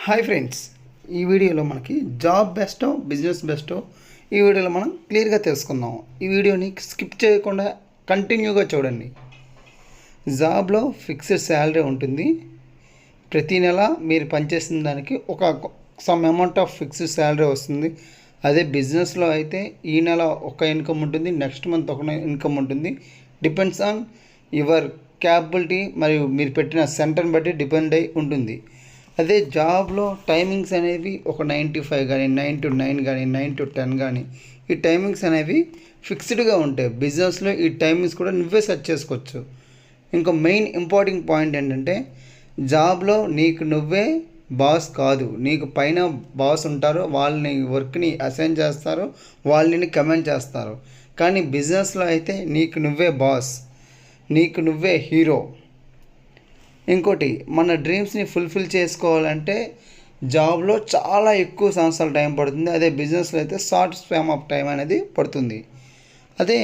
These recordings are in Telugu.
హాయ్ ఫ్రెండ్స్, ఈ వీడియోలో మనకి జాబ్ బెస్టో బిజినెస్ బెస్టో ఈ వీడియోలో మనం క్లియర్గా తెలుసుకుందాం. ఈ వీడియోని స్కిప్ చేయకుండా కంటిన్యూగా చూడండి. జాబ్లో ఫిక్స్డ్ శాలరీ ఉంటుంది. ప్రతి నెల మీరు పనిచేసిన దానికి ఒక some amount of fixed salary వస్తుంది. అదే బిజినెస్లో అయితే ఈ నెల ఒక ఇన్కమ్ ఉంటుంది, నెక్స్ట్ మంత్ ఒక ఇన్కమ్ ఉంటుంది. డిపెండ్స్ ఆన్ యువర్ క్యాపబిలిటీ మరియు మీరు పెట్టిన సెంటర్ని బట్టి డిపెండ్ అయి ఉంటుంది. అదే జాబ్లో టైమింగ్స్ అనేవి ఒక 9 to 5 కానీ 9 to 9 కానీ 9 to 10 కానీ ఈ టైమింగ్స్ అనేవి ఫిక్స్డ్గా ఉంటాయి. బిజినెస్లో ఈ టైమింగ్స్ కూడా నువ్వే సెట్ చేసుకోవచ్చు. ఇంకో మెయిన్ ఇంపార్టెంట్ పాయింట్ ఏంటంటే జాబ్లో నీకు నువ్వే బాస్ కాదు, నీకు పైన బాస్ ఉంటారు, వాళ్ళని వర్క్ని అసైన్ చేస్తారు, వాళ్ళని కమెంట్ చేస్తారు. కానీ బిజినెస్లో అయితే నీకు నువ్వే బాస్, నీకు నువ్వే హీరో. ఇంకోటి, మన డ్రీమ్స్ని ఫుల్ఫిల్ చేసుకోవాలంటే జాబ్లో చాలా ఎక్కువ సంవత్సరాల టైం పడుతుంది. అదే బిజినెస్లో అయితే షార్ట్ స్పామ్ ఆఫ్ టైం అనేది పడుతుంది. అదే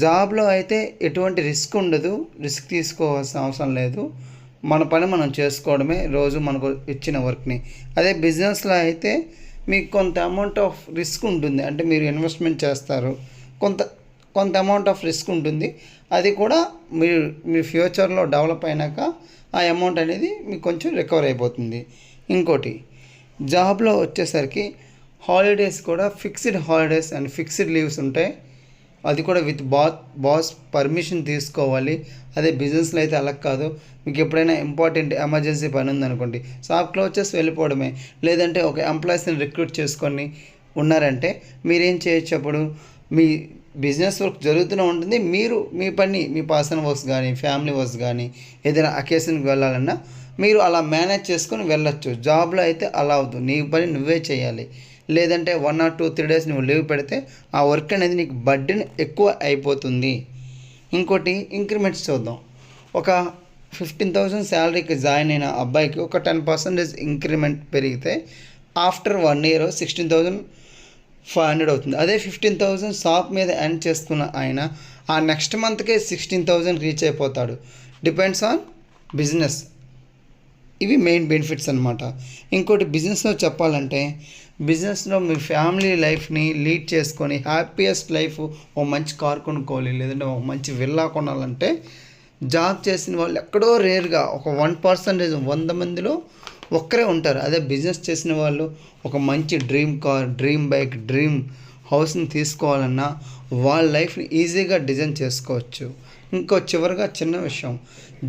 జాబ్లో అయితే ఎటువంటి రిస్క్ ఉండదు, రిస్క్ తీసుకోవాల్సిన అవసరం లేదు. మన పని మనం చేసుకోవడమే రోజు మనకు ఇచ్చిన వర్క్ని. అదే బిజినెస్లో అయితే మీకు కొంత అమౌంట్ ఆఫ్ రిస్క్ ఉంటుంది. అంటే మీరు ఇన్వెస్ట్మెంట్ చేస్తారు, కొంత అమౌంట్ ఆఫ్ రిస్క్ ఉంటుంది. అది కూడా మీ ఫ్యూచర్లో డెవలప్ అయినాక ఆ అమౌంట్ అనేది మీకు కొంచెం రికవర్ అయిపోతుంది. ఇంకోటి, జాబ్లో వచ్చేసరికి హాలిడేస్ కూడా fixed holidays and fixed leaves ఉంటాయి. అది కూడా విత్ బాస్ పర్మిషన్ తీసుకోవాలి. అదే బిజినెస్లో అయితే అలా కాదు. మీకు ఎప్పుడైనా ఇంపార్టెంట్ ఎమర్జెన్సీ పని ఉందనుకోండి, షాప్ క్లోజ్ చేసి వెళ్ళిపోవడమే. లేదంటే ఒక ఎంప్లాయీస్ని రిక్రూట్ చేసుకొని ఉన్నారంటే మీరేం చేయొచ్చు, అప్పుడు మీ బిజినెస్ వర్క్ జరుగుతూనే ఉంటుంది. మీరు మీ పని, మీ పర్సనల్ వర్క్స్ కానీ ఫ్యామిలీ వర్క్స్ కానీ ఏదైనా అకేషన్కి వెళ్ళాలన్నా మీరు అలా మేనేజ్ చేసుకొని వెళ్ళొచ్చు. జాబ్లో అయితే అలా అవద్దు, నీ పని నువ్వే చేయాలి. లేదంటే 1 or 2, 3 days నువ్వు లీవ్ పెడితే ఆ వర్క్ అనేది నీకు బర్డెన్ ఎక్కువ అయిపోతుంది. ఇంకోటి, ఇంక్రిమెంట్స్ చూద్దాం. ఒక 15,000 శాలరీకి జాయిన్ అయిన అబ్బాయికి ఒక 10% ఇంక్రిమెంట్ పెరిగితే ఆఫ్టర్ 1 year 16,500 అవుతుంది. అదే 15,000 షాప్ మీద ఎర్న్ చేసుకున్న ఆయన ఆ నెక్స్ట్ మంత్కే 16,000 రీచ్ అయిపోతాడు. Depends on business. ఇవి మెయిన్ బెనిఫిట్స్ అనమాట. ఇంకోటి, బిజినెస్లో చెప్పాలంటే బిజినెస్లో మీ ఫ్యామిలీ లైఫ్ని లీడ్ చేసుకొని హ్యాపీయెస్ట్ లైఫ్, ఓ మంచి కార్ కొనుక్కోవాలి, లేదంటే ఒక మంచి విల్లా కొనాలంటే జాబ్ చేసిన వాళ్ళు ఎక్కడో రేర్గా ఒక 1%, 100 మందిలో ఒక్కరే ఉంటారు. అదే బిజినెస్ చేసిన వాళ్ళు ఒక మంచి dream car, dream bike, dream హౌస్ని తీసుకోవాలన్నా వాళ్ళ లైఫ్ని ఈజీగా డిజైన్ చేసుకోవచ్చు. ఇంకో చివరిగా చిన్న విషయం,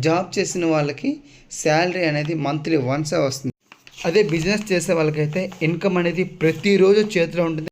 జాబ్ చేసిన వాళ్ళకి శాలరీ అనేది మంత్లీ వన్సే వస్తుంది. అదే బిజినెస్ చేసే వాళ్ళకైతే ఇన్కమ్ అనేది ప్రతిరోజు చేతిలో ఉంటుంది.